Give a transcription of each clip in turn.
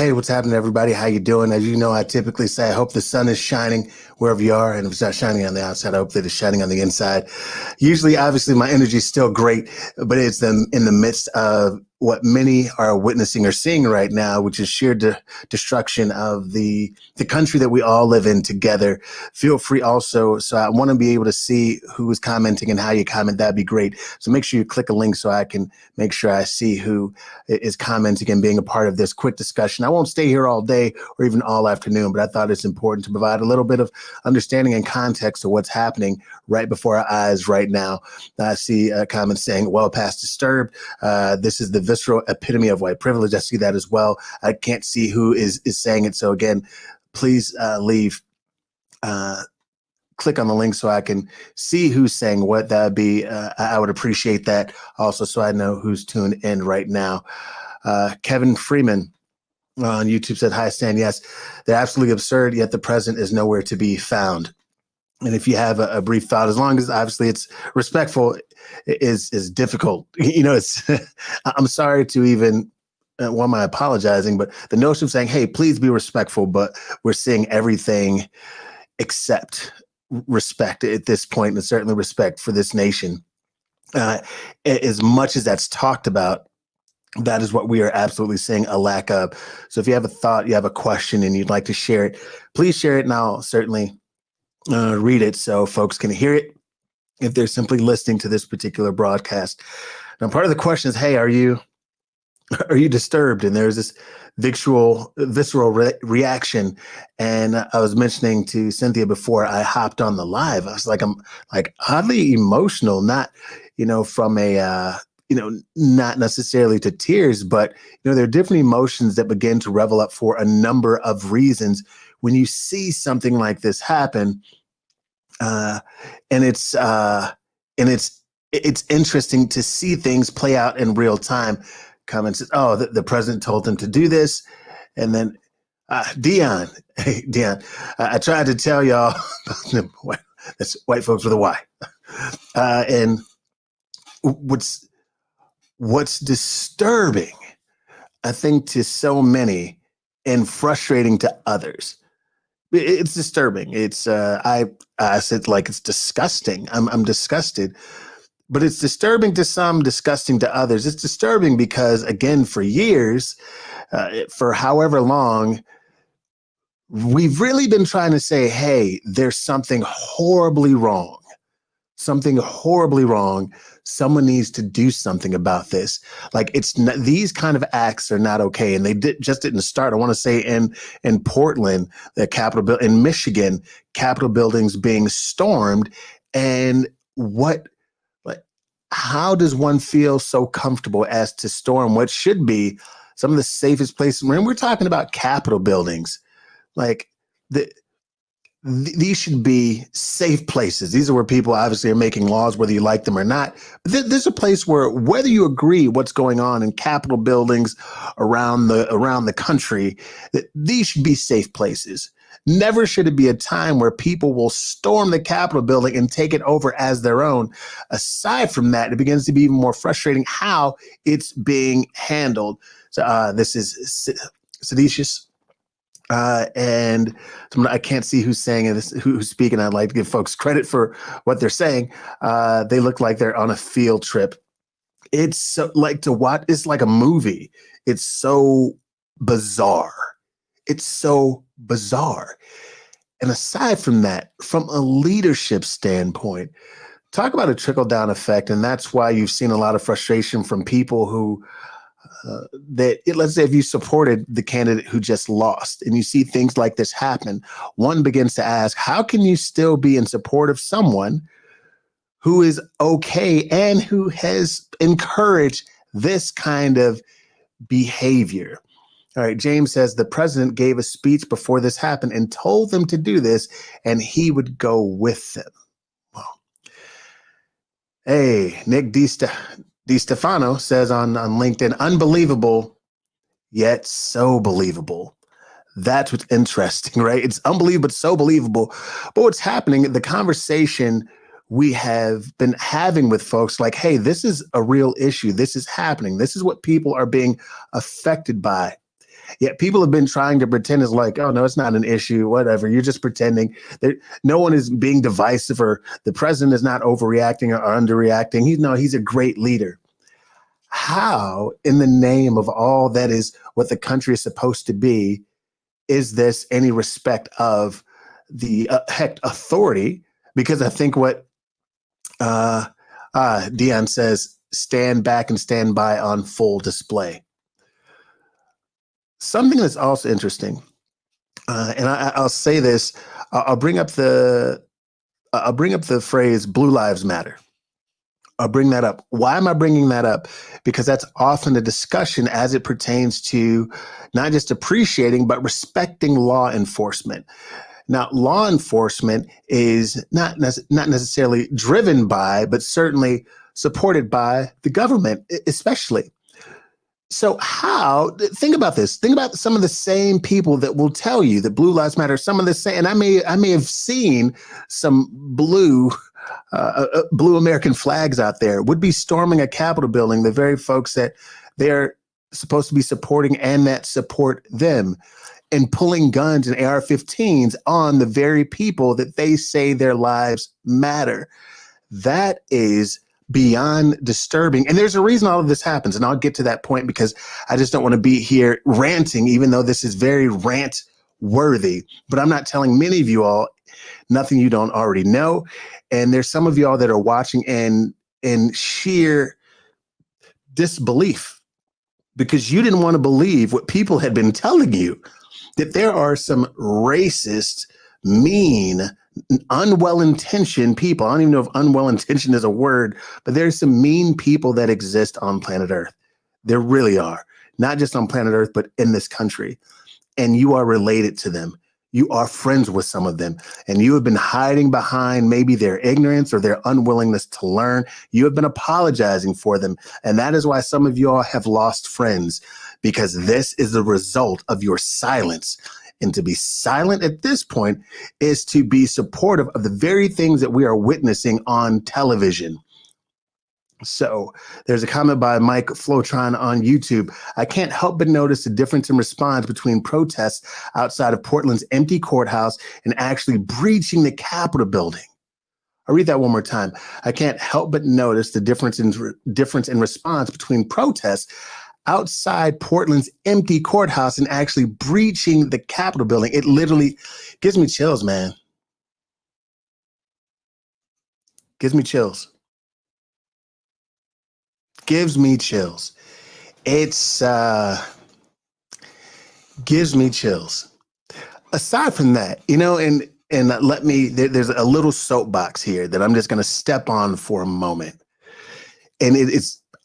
Hey, what's happening, everybody? How you doing? As you know, I typically say, I hope the sun is shining wherever you are. And if it's not shining on the outside, I hope that it's shining on the inside. Usually, obviously, my energy is still great, but it's in the midst of what many are witnessing or seeing right now, which is sheer destruction of the country that we all live in together. Feel free also. So I want to be able to see who is commenting and how you comment. That'd be great. So make sure you click a link so I can make sure I see who is commenting and being a part of this quick discussion. I won't stay here all day or even all afternoon, but I thought it's important to provide a little bit of understanding and context of what's happening right before our eyes right now. I see comments saying, well past disturbed. This is the visceral epitome of white privilege. I see that as well. I can't see who is saying it. So again, please click on the link so I can see who's saying what. That would be, I would appreciate that also, so I know who's tuned in right now. Kevin Freeman on YouTube said, hi, Stan. Yes, they're absolutely absurd, yet the president is nowhere to be found. And if you have a brief thought, as long as obviously it's respectful, is difficult. You know, it's I'm sorry to even, why am I apologizing? But the notion of saying, hey, please be respectful, but we're seeing everything except respect at this point, and certainly respect for this nation. As much as that's talked about, that is what we are absolutely seeing a lack of. So if you have a thought, you have a question, and you'd like to share it, please share it, and I'll certainly read it so folks can hear it if they're simply listening to this particular broadcast. Now, part of the question is, hey, are you disturbed? And there's this visceral reaction. And I was mentioning to Cynthia before I hopped on the live, I was like, I'm like oddly emotional, not, from a, not necessarily to tears, but, there are different emotions that begin to revel up for a number of reasons when you see something like this happen. And it's interesting to see things play out in real time. Comments, oh, the president told them to do this. And then Dion, hey, Dion, I tried to tell y'all, that's white folks with a Y. And what's disturbing, I think, to so many and frustrating to others, it's disturbing. It's I said, like, it's disgusting. I'm disgusted, but it's disturbing to some, disgusting to others. It's disturbing because, again, for years, for however long, we've really been trying to say, hey, there's something horribly wrong. Something horribly wrong. Someone needs to do something about this. Like, it's not, these kind of acts are not okay. And they didn't start. I want to say in Portland, the Capitol in Michigan, Capitol buildings being stormed. And how does one feel so comfortable as to storm what should be some of the safest places? When we're talking about Capitol buildings, like these should be safe places. These are where people obviously are making laws, whether you like them or not. But there's a place where, whether you agree what's going on in Capitol buildings around the country, these should be safe places. Never should it be a time where people will storm the Capitol building and take it over as their own. Aside from that, it begins to be even more frustrating how it's being handled. So this is seditious. And I can't see who's saying it, who's speaking. I'd like to give folks credit for what they're saying. They look like they're on a field trip. It's so, like, to watch. It's like a movie. It's so bizarre. It's so bizarre. And aside from that, from a leadership standpoint, talk about a trickle-down effect. And that's why you've seen a lot of frustration from people who, let's say if you supported the candidate who just lost and you see things like this happen, one begins to ask, how can you still be in support of someone who is okay and who has encouraged this kind of behavior? All right, James says the president gave a speech before this happened and told them to do this, and he would go with them. Well, hey, Nick Di Stefano says on LinkedIn, unbelievable, yet so believable. That's what's interesting, right? It's unbelievable, but so believable. But what's happening, the conversation we have been having with folks, like, hey, this is a real issue. This is happening. This is what people are being affected by. Yet people have been trying to pretend it's like, oh no, it's not an issue, whatever. You're just pretending. That no one is being divisive, or the president is not overreacting or underreacting. He's a great leader. How, in the name of all that is what the country is supposed to be, is this any respect of the authority? Because I think what Dion says, stand back and stand by on full display. Something that's also interesting, and I'll say this, I'll bring up the phrase "Blue Lives Matter." I'll bring that up. Why am I bringing that up? Because that's often a discussion as it pertains to not just appreciating, but respecting law enforcement. Now, law enforcement is not necessarily driven by, but certainly supported by the government, especially. So think about this. Think about some of the same people that will tell you that Blue Lives Matter, some of the same, and I may have seen some blue American flags out there, would be storming a Capitol building, the very folks that they're supposed to be supporting and that support them, and pulling guns and AR-15s on the very people that they say their lives matter. That is beyond disturbing. And there's a reason all of this happens. And I'll get to that point because I just don't want to be here ranting, even though this is very rant worthy. But I'm not telling many of you all nothing you don't already know. And there's some of y'all that are watching in sheer disbelief because you didn't want to believe what people had been telling you, that there are some racist, mean, unwell-intentioned people. I don't even know if unwell-intentioned is a word, but there's some mean people that exist on planet Earth. There really are, not just on planet Earth, but in this country. And you are related to them. You are friends with some of them, and you have been hiding behind maybe their ignorance or their unwillingness to learn. You have been apologizing for them. And that is why some of you all have lost friends, because this is the result of your silence. And to be silent at this point is to be supportive of the very things that we are witnessing on television. So there's a comment by Mike Flotron on YouTube. I can't help but notice the difference in response between protests outside of Portland's empty courthouse and actually breaching the Capitol building. I'll read that one more time. I can't help but notice the difference in response between protests outside Portland's empty courthouse and actually breaching the Capitol building. It literally gives me chills, man. Gives me chills. Gives me chills. It's gives me chills. Aside from that, and there's a little soapbox here that I'm just going to step on for a moment. And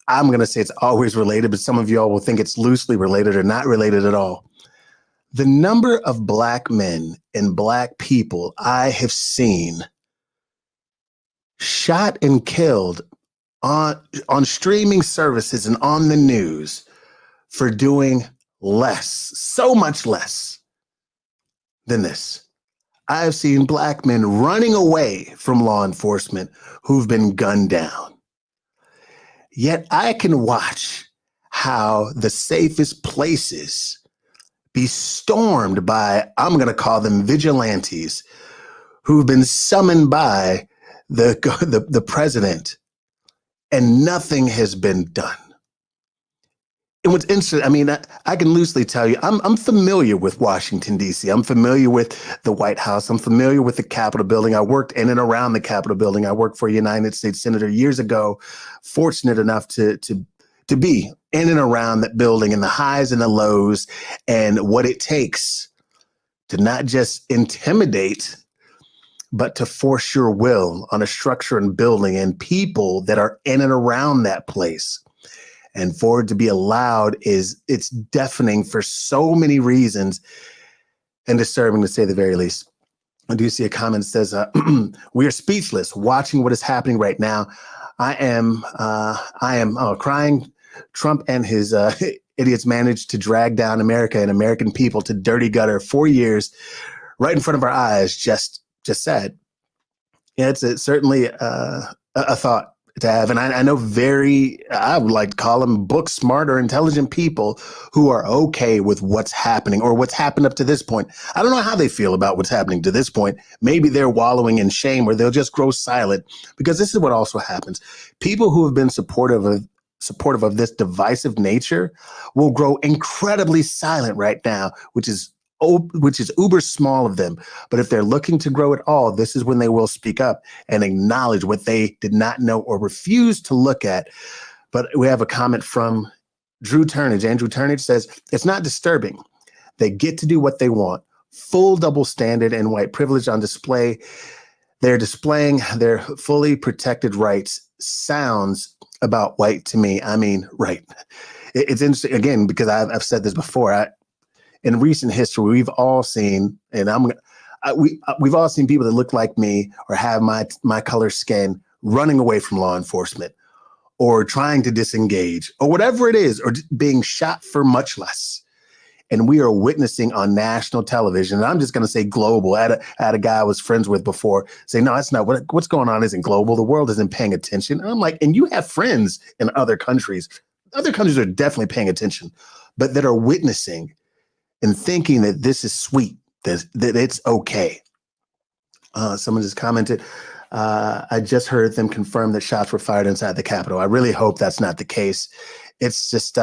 I'm going to say it's always related, but some of y'all will think it's loosely related or not related at all. The number of Black men and Black people I have seen shot and killed on streaming services and on the news for doing less, so much less than this. I have seen Black men running away from law enforcement who've been gunned down. Yet I can watch how the safest places be stormed by, I'm going to call them vigilantes, who've been summoned by the president, and nothing has been done. And what's interesting, I can loosely tell you, I'm familiar with Washington, D.C. I'm familiar with the White House. I'm familiar with the Capitol building. I worked in and around the Capitol building. I worked for a United States Senator years ago, fortunate enough to be in and around that building, and the highs and the lows, and what it takes to not just intimidate, but to force your will on a structure and building and people that are in and around that place. And for it to be allowed it's deafening for so many reasons and disturbing, to say the very least. I do see a comment that says, we are speechless watching what is happening right now. I am crying. Trump and his idiots managed to drag down America and American people to dirty gutter 4 years right in front of our eyes. Just sad. Yeah, it's certainly a thought. to have. And I know I would like to call them book smart or intelligent people who are okay with what's happening or what's happened up to this point. I don't know how they feel about what's happening to this point. Maybe they're wallowing in shame or they'll just grow silent, because this is what also happens. People who have been supportive of this divisive nature will grow incredibly silent right now, which is uber small of them. But if they're looking to grow at all, this is when they will speak up and acknowledge what they did not know or refuse to look at. But we have a comment from Andrew Turnage says, it's not disturbing. They get to do what they want. Full double standard and white privilege on display. They're displaying their fully protected rights. Sounds about white to me. I mean, right. It's interesting, again, because I've said this before. In recent history, we've all seen, we've all seen people that look like me or have my color skin running away from law enforcement or trying to disengage or whatever it is, or being shot for much less. And we are witnessing on national television, and I'm just going to say global. I had a guy I was friends with before say, no, that's not what's going on isn't global. The world isn't paying attention. And I'm like, and you have friends in other countries. Other countries are definitely paying attention, but that are witnessing and thinking that this is sweet, that it's okay. Someone just commented, I just heard them confirm that shots were fired inside the Capitol. I really hope that's not the case. It's just,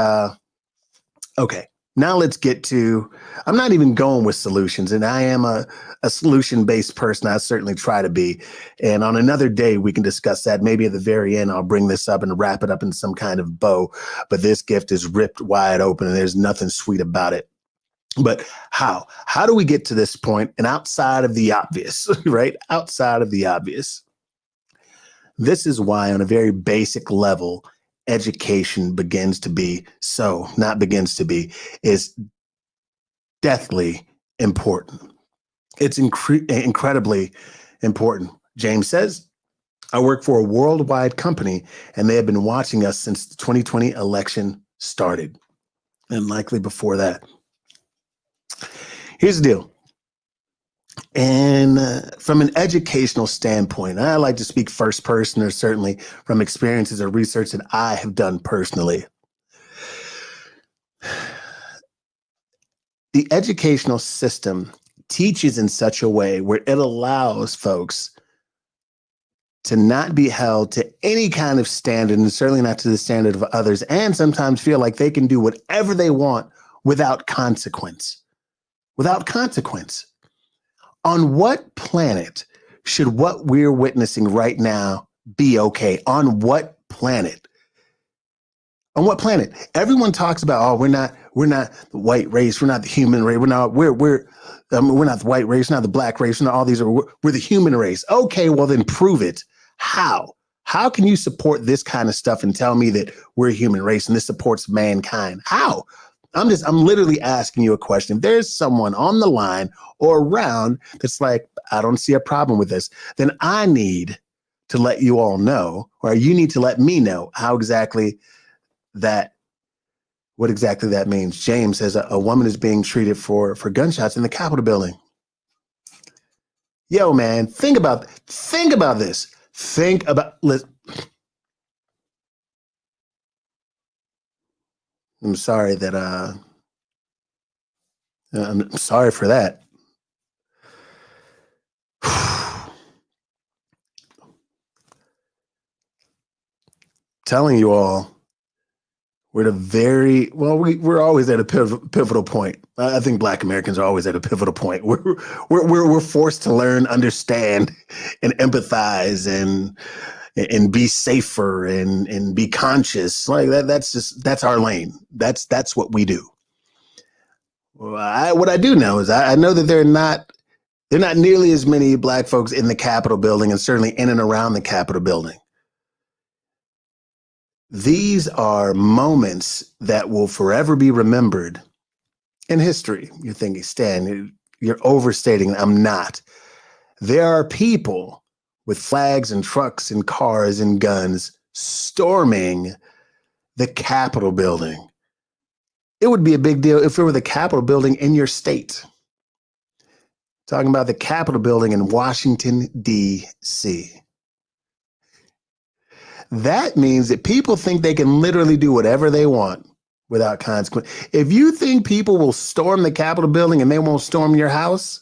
okay. Now let's get to, I'm not even going with solutions, and I am a solution-based person. I certainly try to be. And on another day, we can discuss that. Maybe at the very end, I'll bring this up and wrap it up in some kind of bow. But this gift is ripped wide open, and there's nothing sweet about it. But how? How do we get to this point? And outside of the obvious, right? Outside of the obvious. This is why, on a very basic level, education is deathly important. It's incredibly important. James says, I work for a worldwide company, and they have been watching us since the 2020 election started, and likely before that. Here's the deal. And from an educational standpoint, I like to speak first person, or certainly from experiences or research that I have done personally. The educational system teaches in such a way where it allows folks to not be held to any kind of standard, and certainly not to the standard of others, and sometimes feel like they can do whatever they want without consequence. Without consequence. On what planet should what we're witnessing right now be okay? On what planet? On what planet? Everyone talks about, oh, we're not the white race, we're not the human race, we're not the white race, we're not the black race, we're not all these, we're the human race. Okay, well then prove it. How? How can you support this kind of stuff and tell me that we're a human race and this supports mankind? How? I'm literally asking you a question. If there's someone on the line or around that's like, I don't see a problem with this, then I need to let you all know, or you need to let me know what exactly that means. James says a woman is being treated for gunshots in the Capitol building. Yo, man, think about this. I'm sorry for that. Telling you all, we're always at a pivotal point. I think Black Americans are always at a pivotal point. We're forced to learn, understand, and empathize, and be safer and be conscious. Like that's our lane. That's what we do. What I do know is I know that there are not nearly as many Black folks in the Capitol building, and certainly in and around the Capitol building. These are moments that will forever be remembered in history. You're thinking, Stan, you're overstating. I'm not. There are people with flags and trucks and cars and guns storming the Capitol building. It would be a big deal if it were the Capitol building in your state. Talking about the Capitol building in Washington, D.C. That means that people think they can literally do whatever they want without consequence. If you think people will storm the Capitol building and they won't storm your house,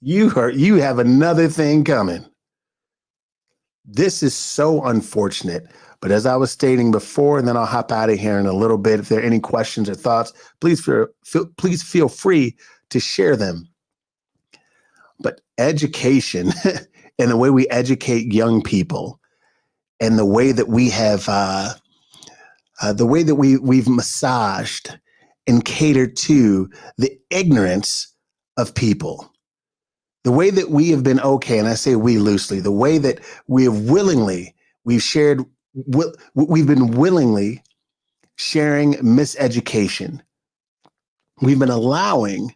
you have another thing coming. This is so unfortunate. But as I was stating before, and then I'll hop out of here in a little bit. If there are any questions or thoughts, please feel free to share them. But education and the way we educate young people and the way that we have we've massaged and catered to the ignorance of people, the way that we have been okay, and I say we loosely, the way that we have we've been willingly sharing miseducation. We've been allowing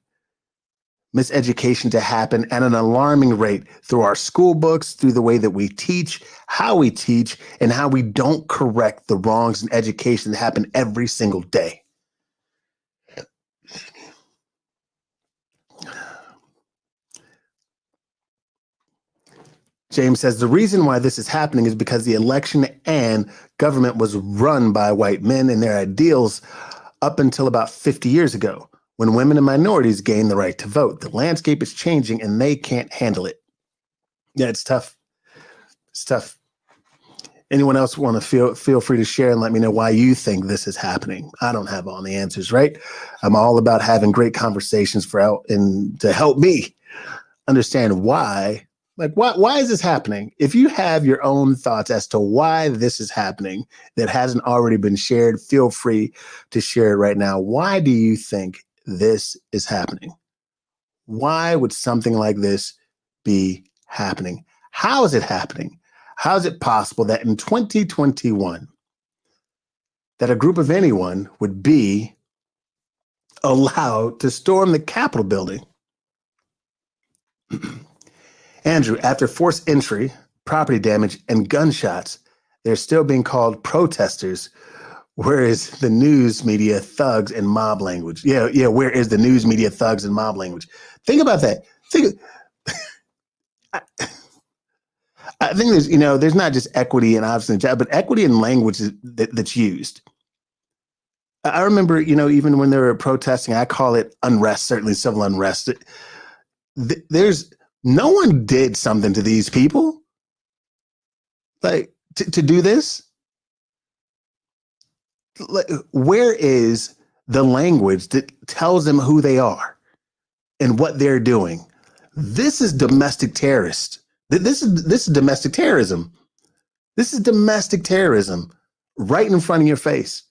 miseducation to happen at an alarming rate through our school books, through the way that we teach, how we teach, and how we don't correct the wrongs in education that happen every single day. James says the reason why this is happening is because the election and government was run by white men and their ideals up until about 50 years ago, when women and minorities gained the right to vote. The landscape is changing and they can't handle it. Yeah, it's tough. It's tough. Anyone else want to feel free to share and let me know why you think this is happening. I don't have all the answers, right? I'm all about having great conversations and to help me understand why. Like, why is this happening? If you have your own thoughts as to why this is happening that hasn't already been shared, feel free to share it right now. Why do you think this is happening? Why would something like this be happening? How is it happening? How is it possible that in 2021, that a group of anyone would be allowed to storm the Capitol building? Andrew, after forced entry, property damage, and gunshots, they're still being called protesters. Where is the news media thugs and mob language? Yeah. Where is the news media thugs and mob language? Think about that. I think there's not just equity and obviously, but equity in language that's used. I remember, even when they were protesting, I call it unrest, certainly civil unrest. There's no one did something to these people, like to do this. Like, where is the language that tells them who they are and what they're doing? This is domestic terrorist. This is domestic terrorism. This is domestic terrorism right in front of your face.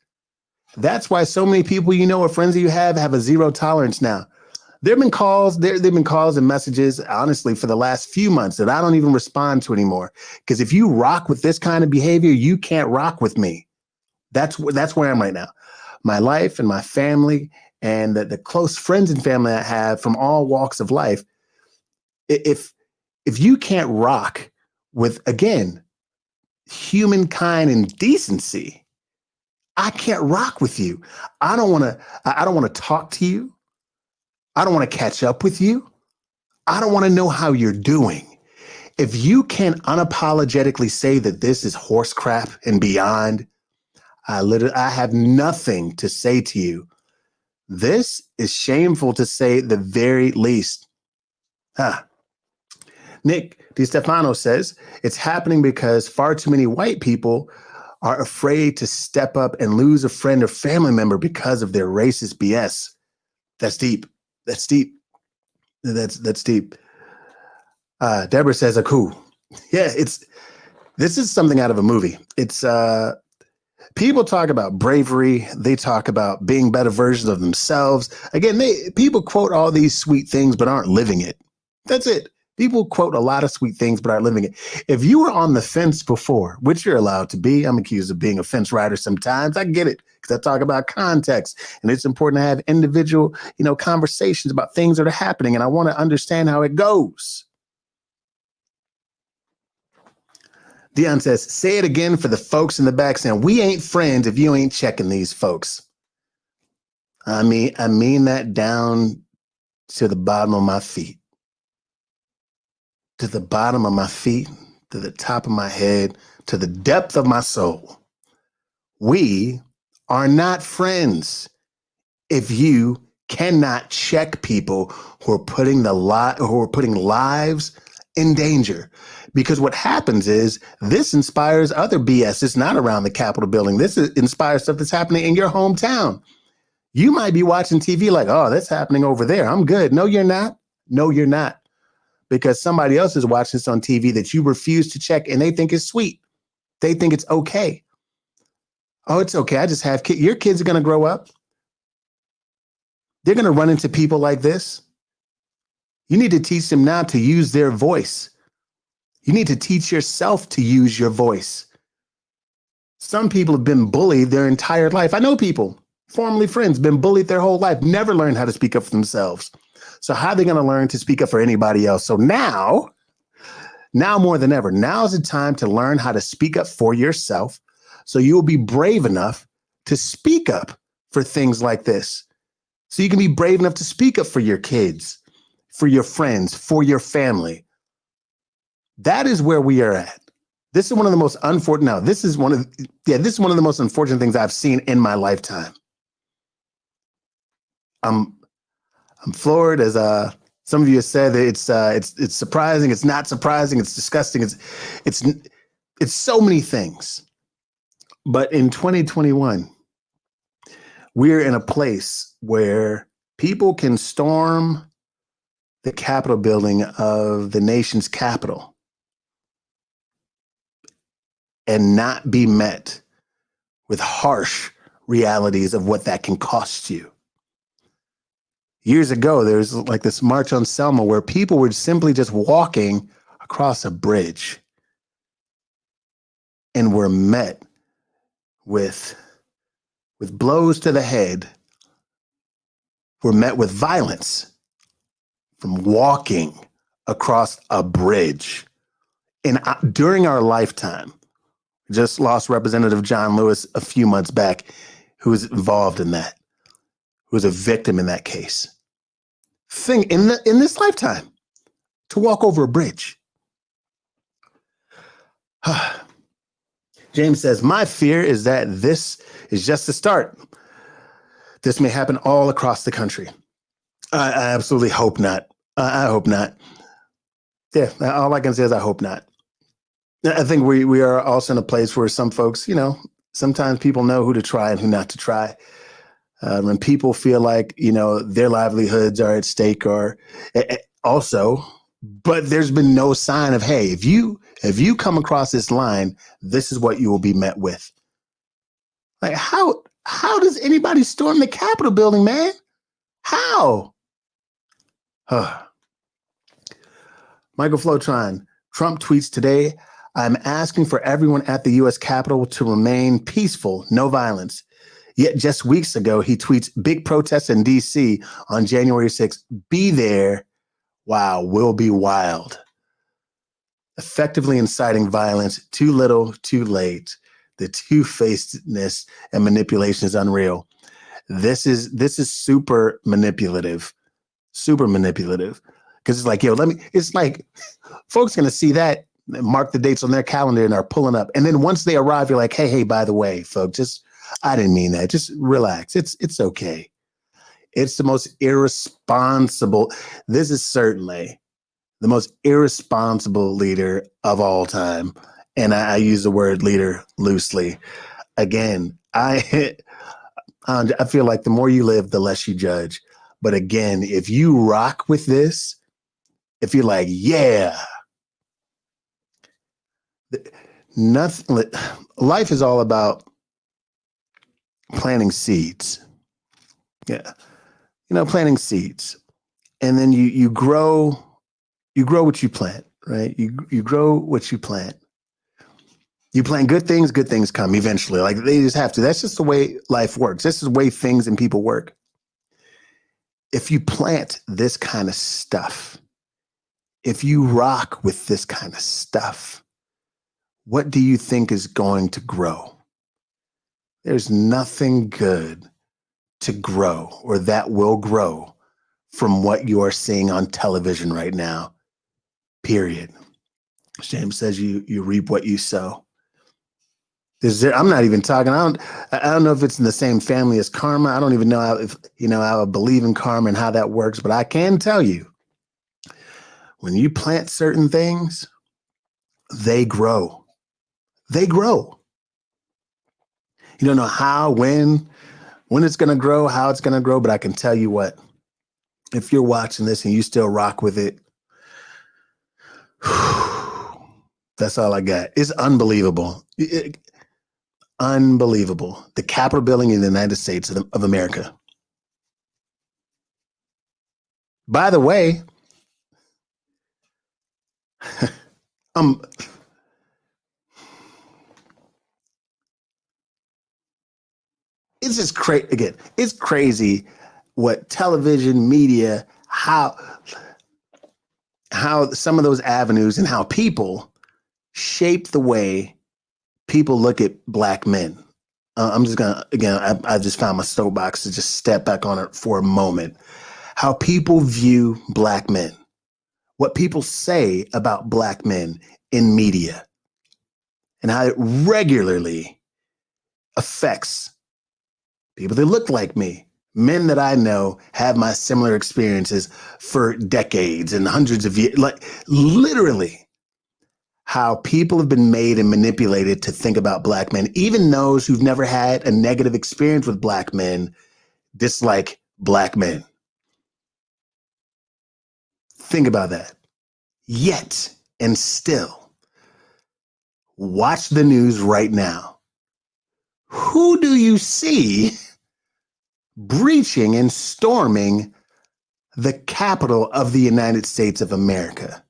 That's why so many people or friends that you have a zero tolerance now. There have been calls, and messages, honestly, for the last few months that I don't even respond to anymore. Because if you rock with this kind of behavior, you can't rock with me. That's where I'm right now. My life and my family and the close friends and family I have from all walks of life. If you can't rock with, again, humankind and decency, I can't rock with you. I don't want to talk to you. I don't want to catch up with you. I don't want to know how you're doing. If you can unapologetically say that this is horse crap and beyond, I have nothing to say to you. This is shameful, to say the very least. Nick DiStefano says it's happening because far too many white people are afraid to step up and lose a friend or family member because of their racist BS. That's deep. That's deep. That's deep. Deborah says, "Aku." Yeah, this is something out of a movie. It's people talk about bravery. They talk about being better versions of themselves. Again, people quote all these sweet things but aren't living it. That's it. People quote a lot of sweet things but aren't living it. If you were on the fence before, which you're allowed to be, I'm accused of being a fence rider sometimes. I get it, because I talk about context, and it's important to have individual, conversations about things that are happening, and I want to understand how it goes. Dion says, say it again for the folks in the back saying, we ain't friends if you ain't checking these folks. I mean that down to the bottom of my feet. To the bottom of my feet. to the top of my head, to the depth of my soul. We are not friends if you cannot check people who are putting lives in danger. Because what happens is this inspires other BS. It's not around the Capitol building. This inspires stuff that's happening in your hometown. You might be watching TV like, oh, that's happening over there. I'm good. No, you're not. No, you're not. Because somebody else is watching this on TV that you refuse to check and they think it's sweet. They think it's okay. Oh, it's okay. I just have kids. Your kids are going to grow up. They're going to run into people like this. You need to teach them now to use their voice. You need to teach yourself to use your voice. Some people have been bullied their entire life. I know people, formerly friends, been bullied their whole life, never learned how to speak up for themselves. So how are they going to learn to speak up for anybody else? So now more than ever, now is the time to learn how to speak up for yourself. So you will be brave enough to speak up for things like this. So you can be brave enough to speak up for your kids, for your friends, for your family. That is where we are at. This is one of the most unfortunate. Now, this is one of the most unfortunate things I've seen in my lifetime. I'm floored, as some of you have said. It's surprising. It's not surprising. It's disgusting. It's so many things. But in 2021, we're in a place where people can storm the Capitol building of the nation's capital and not be met with harsh realities of what that can cost you. Years ago, there was like this March on Selma where people were simply just walking across a bridge and were met with blows to the head, were met with violence from walking across a bridge. And during our lifetime, just lost Representative John Lewis a few months back, who was involved in that, who was a victim in that case. In this lifetime, to walk over a bridge. James says, my fear is that this is just the start. This may happen all across the country. I absolutely hope not. I hope not. Yeah, all I can say is I hope not. I think we are also in a place where some folks, sometimes people know who to try and who not to try. When people feel like, their livelihoods are at stake, or also, but there's been no sign of, hey, if you come across this line, this is what you will be met with. Like, how does anybody storm the Capitol building, man? How? Michael Flotron, Trump tweets today, I'm asking for everyone at the U.S. Capitol to remain peaceful, no violence. Yet just weeks ago, he tweets, big protests in D.C. on January 6th. Be there. Wow, will be wild. Effectively inciting violence, too little, too late. The two-facedness and manipulation is unreal. This is super manipulative. Super manipulative. Because it's like, it's like folks going to see that, mark the dates on their calendar and are pulling up. And then once they arrive, you're like, hey, by the way, folks, I didn't mean that. Just relax. It's okay. It's the most irresponsible. This is certainly the most irresponsible leader of all time. And I use the word leader loosely. Again, I feel like the more you live, the less you judge. But again, if you rock with this, if you're like, yeah, nothing. Life is all about planting seeds. Yeah. Planting seeds. And then you grow what you plant, right? You grow what you plant. You plant good things come eventually. Like they just have to. That's just the way life works. This is the way things and people work. If you plant this kind of stuff, if you rock with this kind of stuff, what do you think is going to grow? There's nothing good to grow or that will grow from what you are seeing on television right now, period. Shame says you reap what you sow. I'm not even talking. I don't know if it's in the same family as karma. I don't even know if how I believe in karma and how that works. But I can tell you, when you plant certain things, they grow. They grow. You don't know how, when it's going to grow, how it's going to grow. But I can tell you what, if you're watching this and you still rock with it, that's all I got. It's unbelievable. Unbelievable. The Capitol building in the United States of America. By the way, um, it's just crazy. Again, it's crazy what television, media, how some of those avenues and how people shape the way people look at black men. I'm just gonna again. I just found my soapbox to just step back on it for a moment. How people view black men, what people say about black men in media, and how it regularly affects people that look like me. Men that I know have my similar experiences for decades and hundreds of years. Like literally, how people have been made and manipulated to think about black men. Even those who've never had a negative experience with black men dislike black men. Think about that. Yet and still, watch the news right now. Who do you see breaching and storming the Capitol of the United States of America?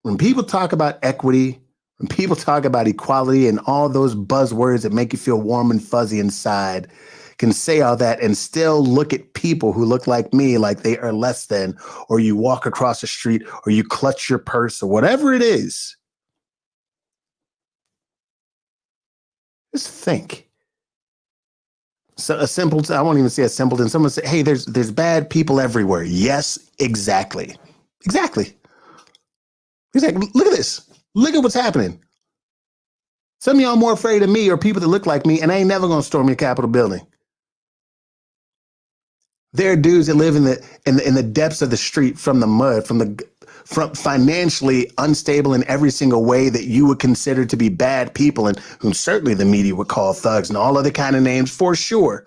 When people talk about equity, when people talk about equality and all those buzzwords that make you feel warm and fuzzy inside, can say all that and still look at people who look like me like they are less than, or you walk across the street, or you clutch your purse, or whatever it is. Just think. So I won't even say a simpleton. Someone say, hey, there's bad people everywhere. Yes, exactly. Exactly. Exactly. Look at this. Look at what's happening. Some of y'all more afraid of me or people that look like me, and I ain't never gonna storm your Capitol building. There are dudes that live in the depths of the street, from the mud, from financially unstable in every single way that you would consider to be bad people, and whom certainly the media would call thugs and all other kind of names for sure.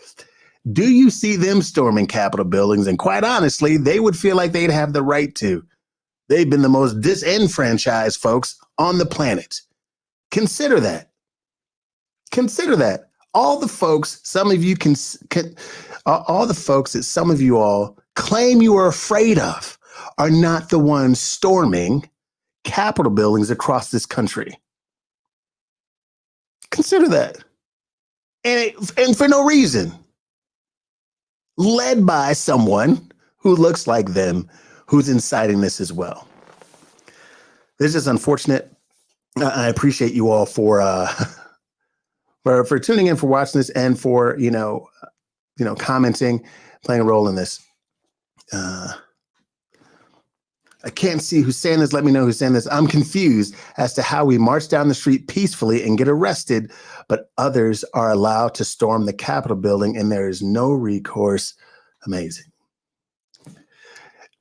Do you see them storming Capitol buildings? And quite honestly, they would feel like they'd have the right to. They've been the most disenfranchised folks on the planet. Consider that. Consider that. All the folks, some of you all the folks that some of you all claim you are afraid of are not the ones storming Capitol buildings across this country. Consider that. And for no reason. Led by someone who looks like them, who's inciting this as well. This is unfortunate. I appreciate you all for tuning in, for watching this, and for commenting, playing a role in this. I can't see who's saying this. Let me know who's saying this. I'm confused as to how we march down the street peacefully and get arrested, but others are allowed to storm the Capitol building and there is no recourse. Amazing.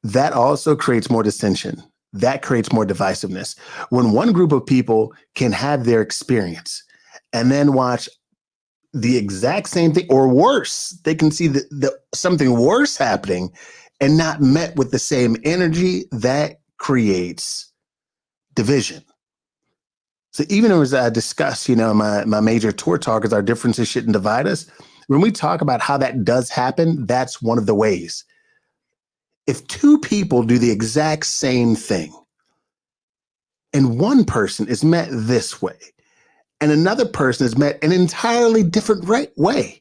That also creates more dissension. That creates more divisiveness. When one group of people can have their experience and then watch the exact same thing or worse, they can see something worse happening and not met with the same energy, that creates division. So even as I discuss, my major tour talk is our differences shouldn't divide us. When we talk about how that does happen, that's one of the ways. If two people do the exact same thing and one person is met this way and another person is met an entirely different way,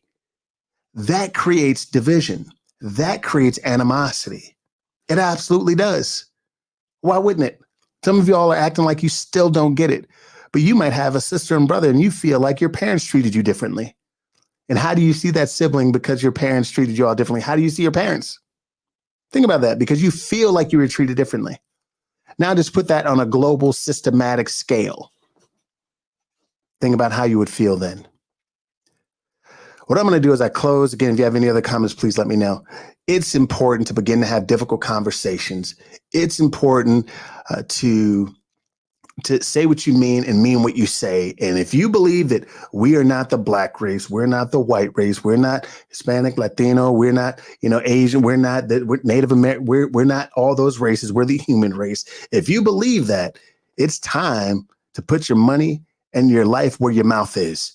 that creates division. That creates animosity. It absolutely does. Why wouldn't it? Some of y'all are acting like you still don't get it, but you might have a sister and brother and you feel like your parents treated you differently. And how do you see that sibling because your parents treated you all differently? How do you see your parents? Think about that, because you feel like you were treated differently. Now just put that on a global systematic scale. Think about how you would feel then. What I'm going to do as I close, again, if you have any other comments, please let me know. It's important to begin to have difficult conversations. It's important to say what you mean and mean what you say. And if you believe that we are not the black race, we're not the white race, we're not Hispanic, Latino, we're not, Asian, we're Native American, we're not all those races, we're the human race. If you believe that, it's time to put your money and your life where your mouth is.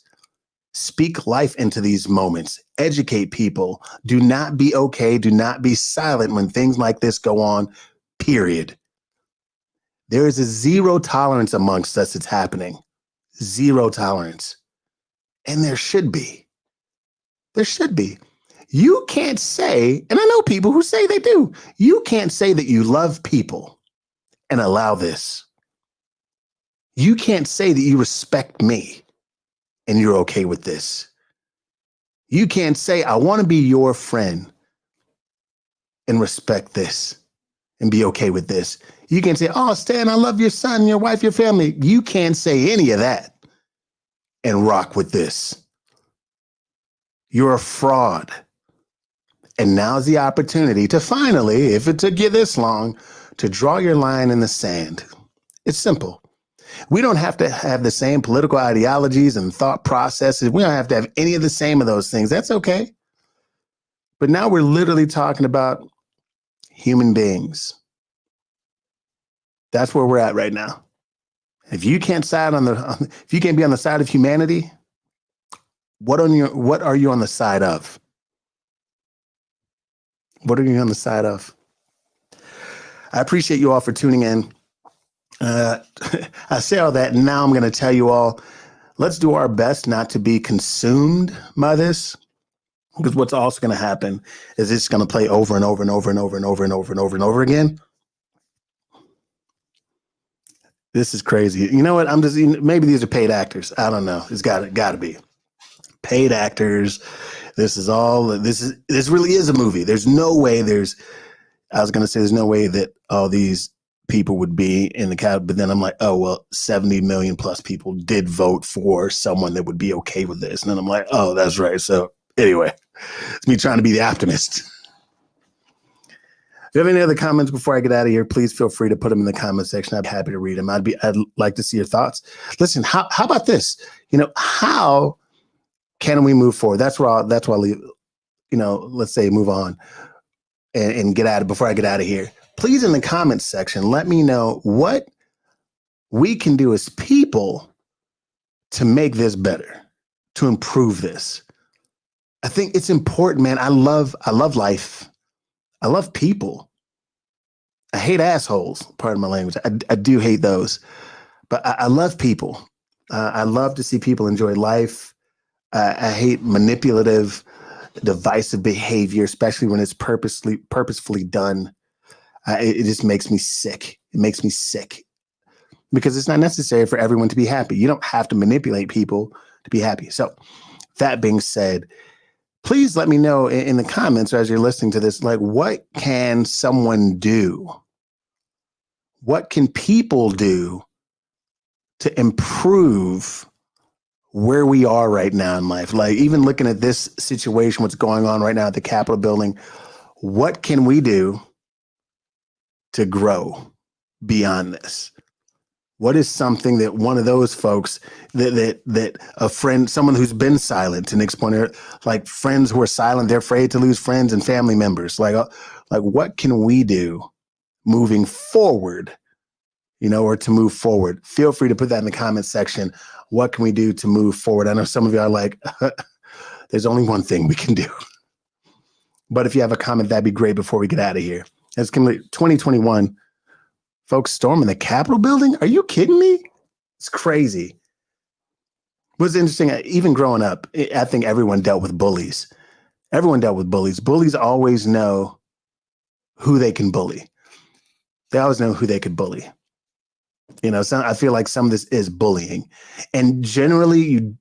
Speak life into these moments. Educate people. Do not be okay. Do not be silent when things like this go on, period. There is a zero tolerance amongst us. It's happening. Zero tolerance. And there should be. There should be. You can't say, and I know people who say they do, you can't say that you love people and allow this. You can't say that you respect me and you're okay with this. You can't say, I want to be your friend and respect this and be okay with this. You can't say, oh, Stan, I love your son, your wife, your family. You can't say any of that and rock with this. You're a fraud. And now's the opportunity to finally, if it took you this long, to draw your line in the sand. It's simple. We don't have to have the same political ideologies and thought processes. We don't have to have any of the same of those things. That's okay. But now we're literally talking about human beings. That's where we're at right now. If you can't if you can't be on the side of humanity, what are you on the side of? What are you on the side of? I appreciate you all for tuning in. I say all that, and now I'm going to tell you all, let's do our best not to be consumed by this, because what's also going to happen is it's going to play over and over and over and over and over and over and over and over again. This is crazy. You know what? Maybe these are paid actors. I don't know. It's got to be paid actors. This really is a movie. There's no way there's no way that all these people would be in the cab, but then I'm like, oh, well, 70 million plus people did vote for someone that would be okay with this. And then I'm like, oh, that's right. So anyway, it's me trying to be the optimist. If you have any other comments before I get out of here, please feel free to put them in the comment section. I'd be happy to read them. I'd like to see your thoughts. Listen, how about this? How can we move forward? That's why I'll leave, let's say move on and get out of before I get out of here. Please, in the comments section, let me know what we can do as people to make this better, to improve this. I think it's important, man. I love life. I love people. I hate assholes, pardon my language. I do hate those, but I love people. I love to see people enjoy life. I hate manipulative, divisive behavior, especially when it's purposefully done. It just makes me sick. It makes me sick because it's not necessary for everyone to be happy. You don't have to manipulate people to be happy. So that being said, please let me know in the comments or as you're listening to this, like, what can someone do? What can people do to improve where we are right now in life? Like, even looking at this situation, what's going on right now at the Capitol building, what can we do to grow beyond this? What is something that one of those folks that a friend, someone who's been silent, to Nick's point, like friends who are silent, they're afraid to lose friends and family members. Like what can we do moving forward, or to move forward? Feel free to put that in the comments section. What can we do to move forward? I know some of you are like, there's only one thing we can do. But if you have a comment, that'd be great before we get out of here. It's 2021. Folks storming the Capitol building? Are you kidding me? It's crazy. What's interesting, even growing up, I think everyone dealt with bullies. Everyone dealt with bullies. Bullies always know who they can bully. They always know who they could bully. I feel like some of this is bullying. And generally,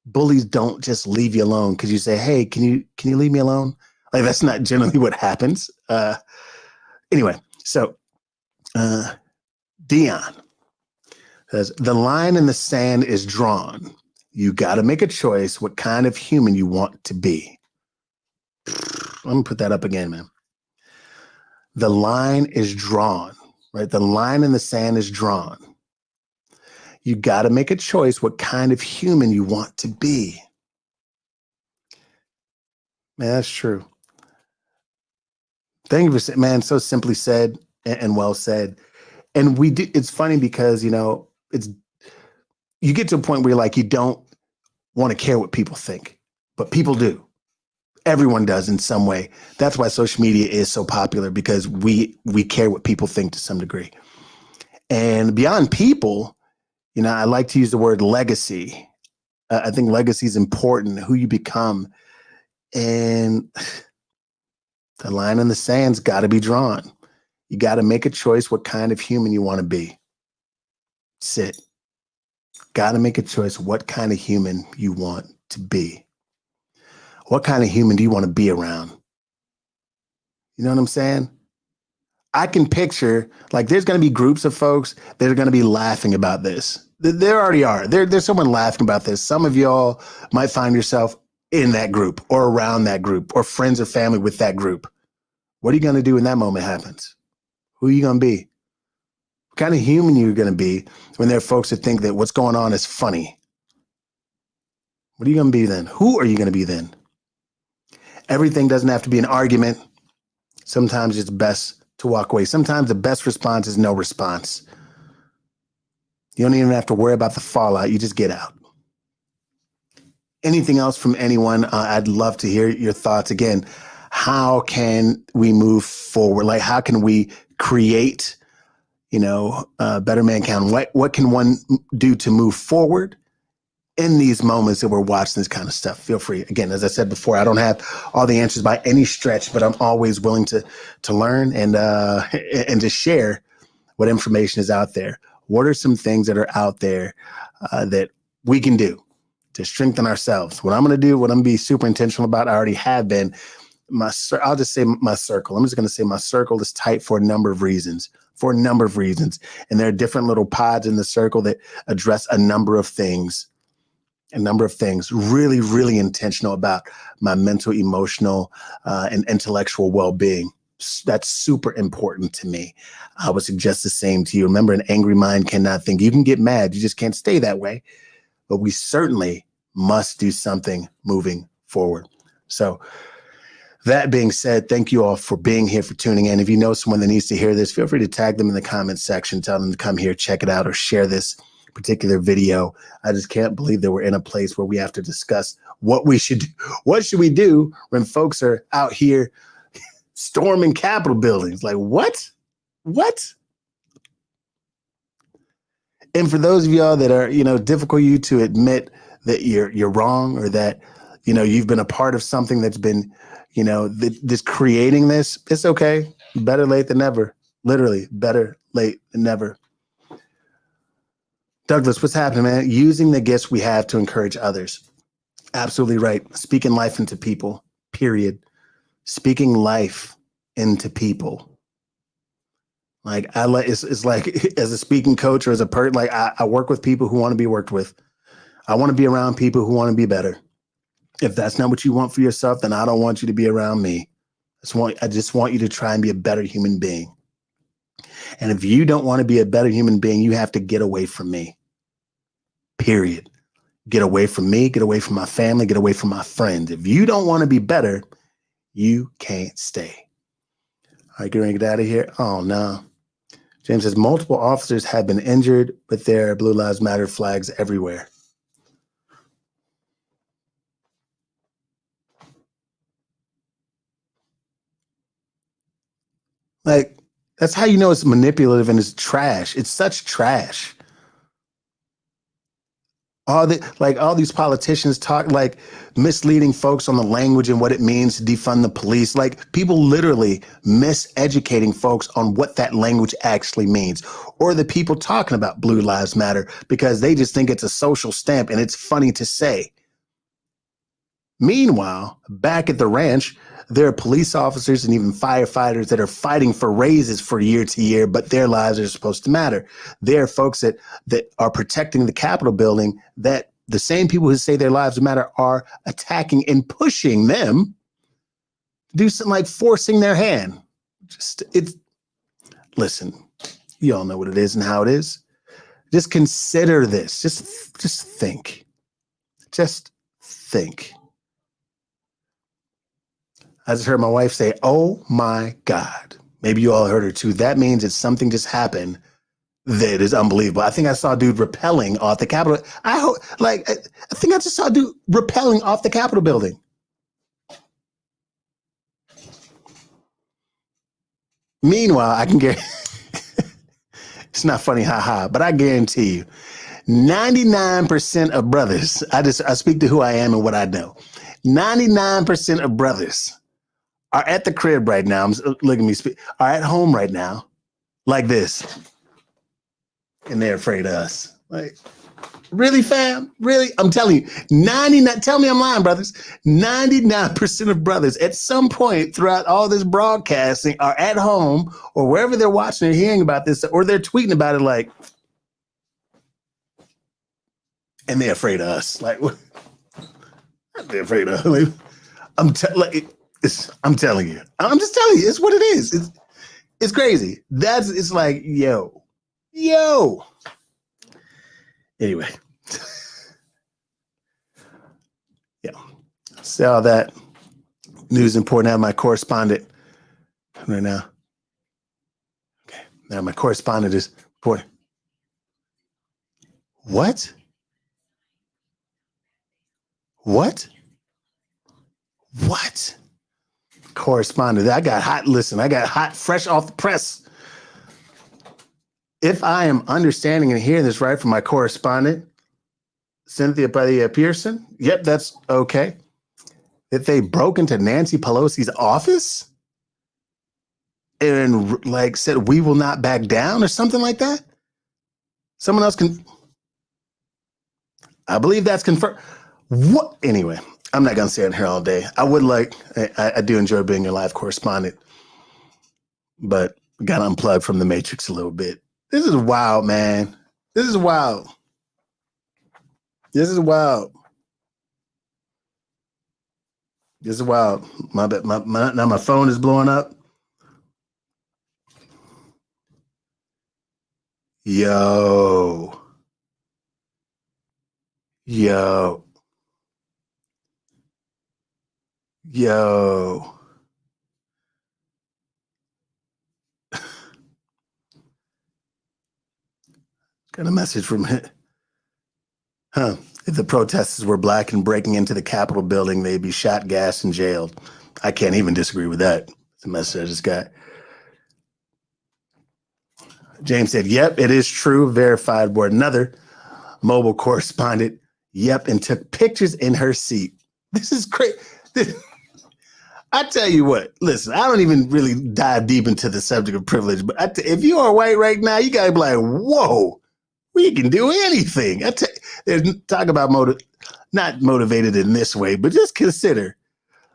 bullies don't just leave you alone because you say, hey, can you leave me alone? Like, that's not generally what happens. Anyway, so Dion says, the line in the sand is drawn. You got to make a choice what kind of human you want to be. Let me put that up again, man. The line is drawn, right? The line in the sand is drawn. You got to make a choice what kind of human you want to be. Man, that's true. Thank you for saying, man, so simply said and well said. And we do, it's funny because, you know, you get to a point where you're like, you don't want to care what people think, but people do. Everyone does in some way. That's why social media is so popular, because we care what people think to some degree. And beyond people, you know, I like to use the word legacy. I think legacy is important, who you become. And the line in the sand's got to be drawn. You got to make a choice what kind of human you want to be. Sit. Got to make a choice what kind of human you want to be. What kind of human do you want to be around? You know what I'm saying? I can picture, like, there's going to be groups of folks that are going to be laughing about this. There already are. There's someone laughing about this. Some of y'all might find yourself in that group or around that group or friends or family with that group. What are you going to do when that moment happens? Who are you going to be? What kind of human are you going to be when there are folks that think that what's going on is funny? What are you going to be then? Who are you going to be then? Everything doesn't have to be an argument. Sometimes it's best to walk away. Sometimes the best response is no response. You don't even have to worry about the fallout. You just get out. Anything else from anyone? I'd love to hear your thoughts. Again, how can we move forward? Like, how can we create, you know, better mankind? What can one do to move forward in these moments that we're watching this kind of stuff? Feel free. Again, as I said before, I don't have all the answers by any stretch, but I'm always willing to learn and to share what information is out there. What are some things that are out there that we can do to strengthen ourselves? What I'm going to do, what I'm going to be super intentional about, I already have been. I'll just say my circle. I'm just going to say my circle is tight for a number of reasons. And there are different little pods in the circle that address a number of things. Really, really intentional about my mental, emotional, and intellectual well-being. That's super important to me. I would suggest the same to you. Remember, an angry mind cannot think. You can get mad. You just can't stay that way. But we certainly must do something moving forward. So that being said, thank you all for being here, for tuning in. If you know someone that needs to hear this, feel free to tag them in the comments section. Tell them to come here, check it out, or share this particular video. I just can't believe that we're in a place where we have to discuss what we should do. What should we do when folks are out here storming Capitol buildings? Like, what? And for those of y'all that are, you know, difficult you to admit that you're wrong, or that, you know, you've been a part of something that's been, you know, this creating this, it's okay. Better late than never. Literally, better late than never. Douglas, what's happening, man? Using the gifts we have to encourage others. Absolutely right. Speaking life into people, period. Speaking life into people. Like, it's like, as a speaking coach or as a person, like, I work with people who want to be worked with. I want to be around people who want to be better. If that's not what you want for yourself, then I don't want you to be around me. I just want you to try and be a better human being. And if you don't want to be a better human being, you have to get away from me. Period. Get away from me, get away from my family, get away from my friends. If you don't want to be better, you can't stay. All right, get ready to get out of here. Oh, no. James says, multiple officers have been injured, but there are Blue Lives Matter flags everywhere. Like, that's how you know it's manipulative and it's trash. It's such trash. All these politicians talk, like, misleading folks on the language and what it means to defund the police. Like, people literally miseducating folks on what that language actually means. Or the people talking about Blue Lives Matter because they just think it's a social stamp and it's funny to say. Meanwhile, back at the ranch, There are police officers and even firefighters that are fighting for raises for year to year, but their lives are supposed to matter. There are folks that are protecting the Capitol building that the same people who say their lives matter are attacking and pushing them to do something like forcing their hand. Listen, you all know what it is and how it is. Just consider this. Just think. Just think. I just heard my wife say, "Oh my God." Maybe you all heard her too. That means that something just happened that is unbelievable. I think I saw a dude rappelling off the Capitol. I think I just saw a dude rappelling off the Capitol building. Meanwhile, I can get it's not funny, haha, but I guarantee you, 99% of brothers, I speak to who I am and what I know. 99% of brothers are at the crib right now. Look at me speak. Are at home right now, like this, and they're afraid of us. Like, really, fam? Really? I'm telling you, 99. Tell me I'm lying, brothers. 99% of brothers at some point throughout all this broadcasting are at home or wherever they're watching or hearing about this, or they're tweeting about it, like, and they're afraid of us. Like, what? They're afraid of. Like, I'm telling you. I'm just telling you. It's what it is. It's crazy. It's like, yo. Anyway. Yeah. See all that news important. I have my correspondent right now. Okay. Now my correspondent is reporting. What? Correspondent. I got hot, fresh off the press. If I am understanding and hearing this right from my correspondent, Cynthia Pearson, yep, that's okay. That they broke into Nancy Pelosi's office and like said, "We will not back down," or something like that. Someone else can. I believe that's confirmed. What? Anyway, I'm not going to stay on here all day. I do enjoy being your live correspondent, but got unplugged from the Matrix a little bit. This is wild, man. This is wild. Now my phone is blowing up. Yo. Got a message from it. If the protesters were black and breaking into the Capitol building, they'd be shot, gassed, and jailed. I can't even disagree with that. The message I just got. James said, "Yep, it is true." Verified word. Another mobile correspondent. Yep, and took pictures in her seat. This is crazy. I tell you what, listen, I don't even really dive deep into the subject of privilege, but if you are white right now, you gotta be like, whoa, we can do anything. There's talk about not motivated in this way, but just consider,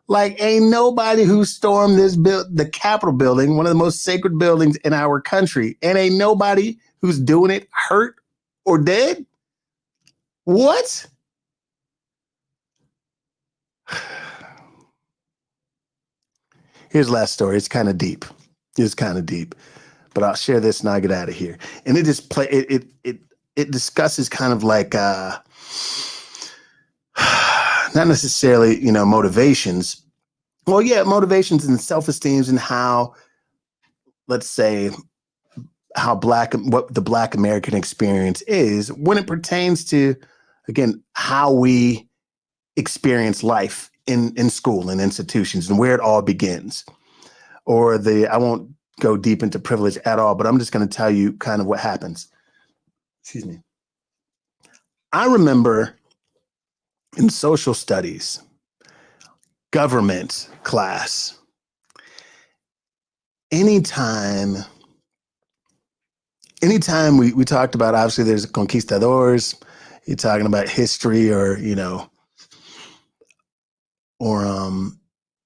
like, ain't nobody who stormed the Capitol building, one of the most sacred buildings in our country, and ain't nobody who's doing it hurt or dead. What? Here's the last story. It's kind of deep, but I'll share this and I'll get out of here. And it just it discusses kind of like not necessarily, motivations. Well, yeah, motivations and self-esteems and how, let's say, what the Black American experience is when it pertains to, again, how we experience life in school and institutions and where it all begins. I won't go deep into privilege at all, but I'm just going to tell you kind of what happens. Excuse me. I remember in social studies, government class, anytime we talked about, obviously there's conquistadors, you're talking about history or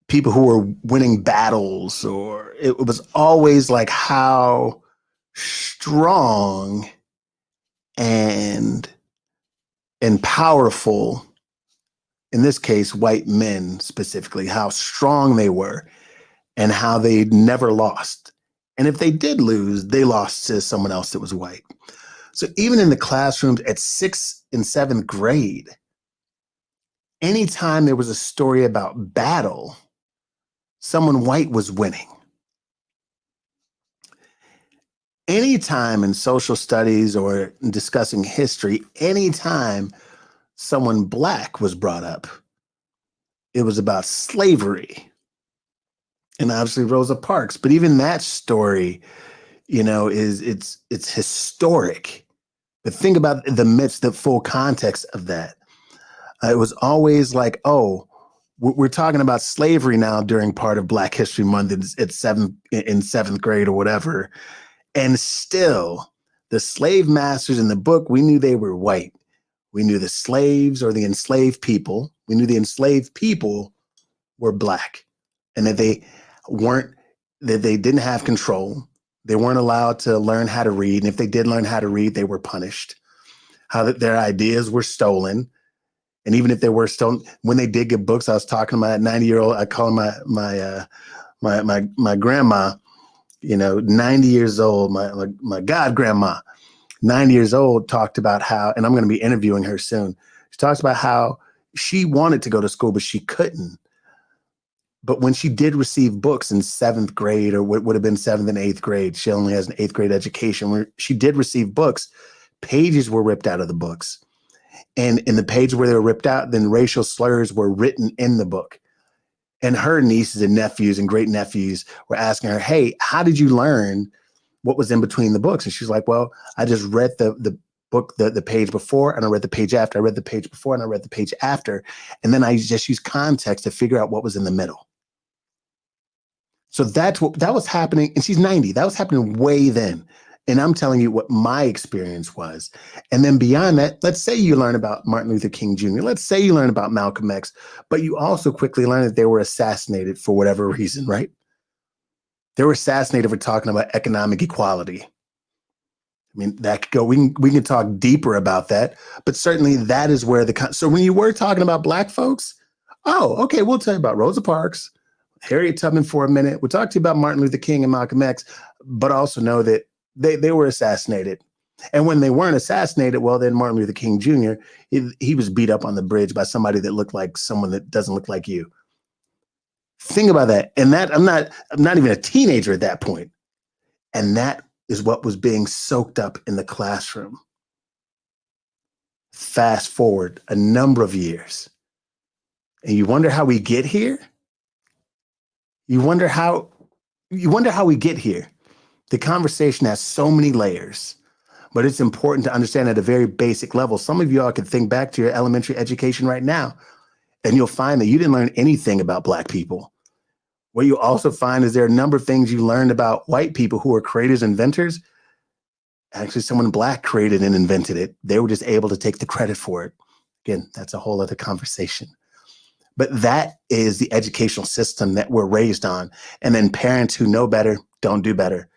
people who were winning battles, or it was always like how strong and powerful, in this case, white men specifically, how strong they were and how they never lost. And if they did lose, they lost to someone else that was white. So even in the classrooms at 6th and 7th grade, anytime there was a story about battle, someone white was winning. Anytime in social studies or discussing history, anytime someone black was brought up, it was about slavery. And obviously Rosa Parks. But even that story, it's historic. But think about the midst, the full context of that. It was always like, oh, we're talking about slavery now during part of Black History Month in 7th grade or whatever. And still, the slave masters in the book, we knew they were white. We knew the slaves or the enslaved people. We knew the enslaved people were black, and that they didn't have control. They weren't allowed to learn how to read. And if they did learn how to read, they were punished. How that their ideas were stolen. And even if they were stolen, when they did get books, I was talking to my 90-year-old, I call her my grandma, 90 years old, my god grandma, 90 years old, talked about how, and I'm going to be interviewing her soon. She talks about how she wanted to go to school, but she couldn't. But when she did receive books in 7th grade, or what would have been 7th and 8th grade, she only has an 8th grade education, where she did receive books, pages were ripped out of the books. And in the page where they were ripped out, then racial slurs were written in the book. And her nieces and nephews and great nephews were asking her, hey, how did you learn what was in between the books? And she's like, well, I just read the book, the page before, and I read the page after. I read the page before and I read the page after. And then I just used context to figure out what was in the middle. So that was happening. And she's 90. That was happening way then. And I'm telling you what my experience was. And then beyond that, let's say you learn about Martin Luther King Jr. Let's say you learn about Malcolm X, but you also quickly learn that they were assassinated for whatever reason, right? They were assassinated for talking about economic equality. I mean, that could go, we can talk deeper about that, but certainly that is where so when you were talking about black folks, oh, okay, we'll tell you about Rosa Parks, Harriet Tubman for a minute. We'll talk to you about Martin Luther King and Malcolm X, but also know that they were assassinated. And when they weren't assassinated, well, then Martin Luther King Jr., he was beat up on the bridge by somebody that looked like someone that doesn't look like you. Think about that. And that I'm not even a teenager at that point. And that is what was being soaked up in the classroom. Fast forward a number of years. And you wonder how we get here? You wonder how we get here. The conversation has so many layers, but it's important to understand at a very basic level. Some of y'all can think back to your elementary education right now, and you'll find that you didn't learn anything about black people. What you'll also find is there are a number of things you learned about white people who are creators, inventors. Actually, someone black created and invented it. They were just able to take the credit for it. Again, that's a whole other conversation. But that is the educational system that we're raised on. And then parents who know better don't do better.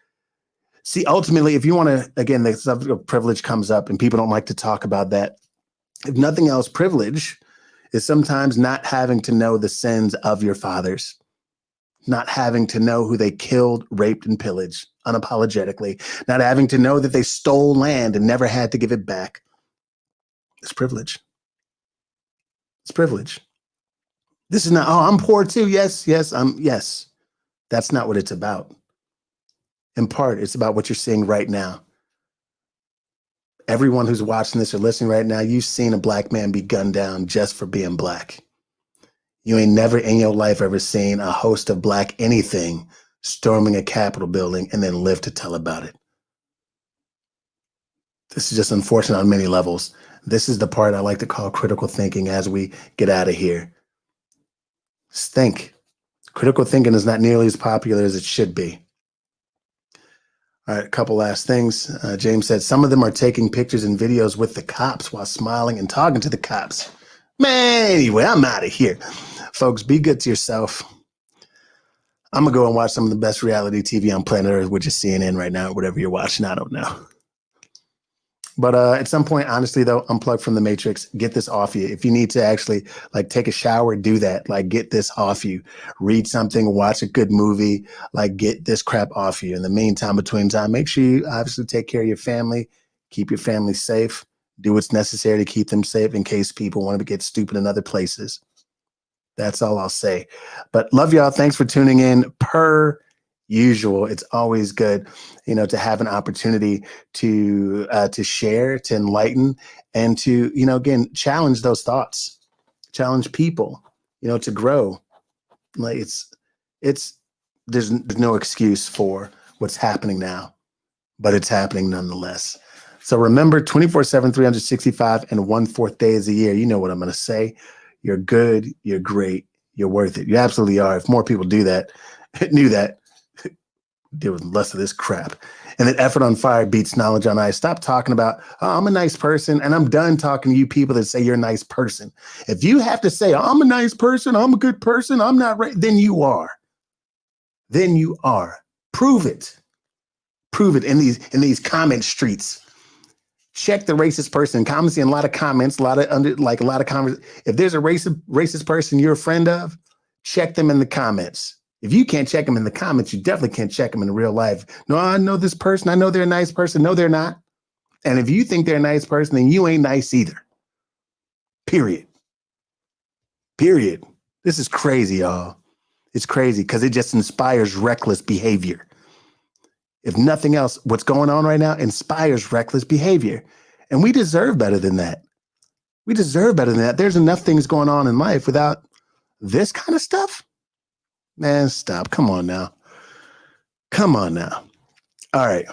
See, ultimately, if you want to, again, the subject of privilege comes up and people don't like to talk about that. If nothing else, privilege is sometimes not having to know the sins of your fathers, not having to know who they killed, raped, and pillaged unapologetically, not having to know that they stole land and never had to give it back. It's privilege. It's privilege. This is not, oh, I'm poor too. Yes. That's not what it's about. In part, it's about what you're seeing right now. Everyone who's watching this or listening right now, you've seen a black man be gunned down just for being black. You ain't never in your life ever seen a host of black anything storming a Capitol building and then live to tell about it. This is just unfortunate on many levels. This is the part I like to call critical thinking as we get out of here. Just think. Critical thinking is not nearly as popular as it should be. All right, a couple last things. James said, some of them are taking pictures and videos with the cops while smiling and talking to the cops. Man, anyway, I'm out of here. Folks, be good to yourself. I'm gonna go and watch some of the best reality TV on planet Earth, which is CNN right now, whatever you're watching. I don't know. But at some point, honestly, though, unplug from the matrix, get this off you. If you need to actually like take a shower, do that. Like get this off you. Read something, watch a good movie, like get this crap off you. In the meantime, between time, make sure you obviously take care of your family, keep your family safe, do what's necessary to keep them safe in case people want to get stupid in other places. That's all I'll say. But love y'all. Thanks for tuning in. Per usual, it's always good, to have an opportunity to share, to enlighten, and to, again, challenge those thoughts, challenge people, to grow. Like it's there's no excuse for what's happening now, but it's happening nonetheless. So remember, 24/7, 365, and 1/4 days a year. You know what I'm going to say. You're good. You're great. You're worth it. You absolutely are. If more people do that, knew that, deal with less of this crap. And that effort on fire beats knowledge on ice. Stop talking about, oh, I'm a nice person. And I'm done talking to you people that say you're a nice person. If you have to say, I'm a nice person, I'm a good person, I'm not right, then you are. Then you are. Prove it. Prove it in these comment streets. Check the racist person. Comments in a lot of comments, a lot of comments. If there's a racist person you're a friend of, check them in the comments. If you can't check them in the comments, you definitely can't check them in real life. No, I know this person. I know they're a nice person. No, they're not. And if you think they're a nice person, then you ain't nice either. Period. Period. This is crazy, y'all. It's crazy because it just inspires reckless behavior. If nothing else, what's going on right now inspires reckless behavior. And we deserve better than that. We deserve better than that. There's enough things going on in life without this kind of stuff. Man, stop. Come on now. Come on now. All right.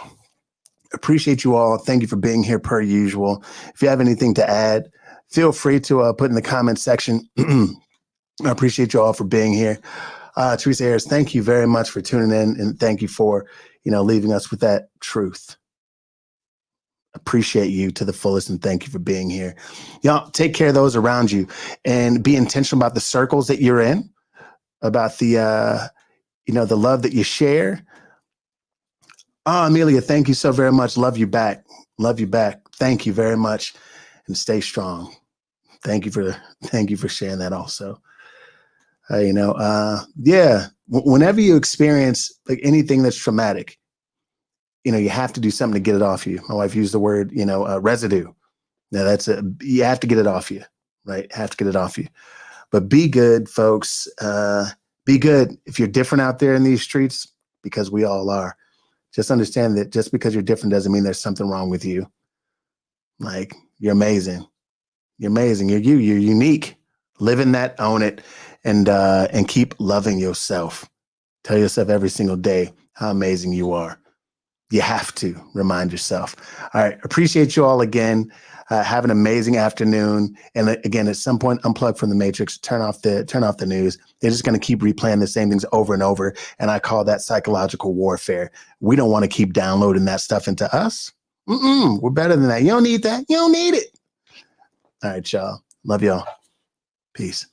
Appreciate you all. Thank you for being here per usual. If you have anything to add, feel free to put in the comment section. I appreciate you all for being here. Teresa Harris, thank you very much for tuning in, and thank you for, leaving us with that truth. Appreciate you to the fullest, and thank you for being here. Y'all take care of those around you and be intentional about the circles that you're in, about the, the love that you share. Oh, Amelia, thank you so very much. Love you back. Love you back. Thank you very much, and stay strong. Thank you for sharing that also. Whenever you experience like anything that's traumatic, you have to do something to get it off you. My wife used the word, residue. Now you have to get it off you, right? Have to get it off you. But be good, folks. Be good. If you're different out there in these streets, because we all are, just understand that just because you're different doesn't mean there's something wrong with you. Like, you're amazing. You're amazing. You're unique. Live in that, own it, and keep loving yourself. Tell yourself every single day how amazing you are. You have to remind yourself. All right. Appreciate you all again. Have an amazing afternoon. And again, at some point, unplug from the matrix, turn off the news. They're just going to keep replaying the same things over and over. And I call that psychological warfare. We don't want to keep downloading that stuff into us. We're better than that. You don't need that. You don't need it. All right, y'all. Love y'all. Peace.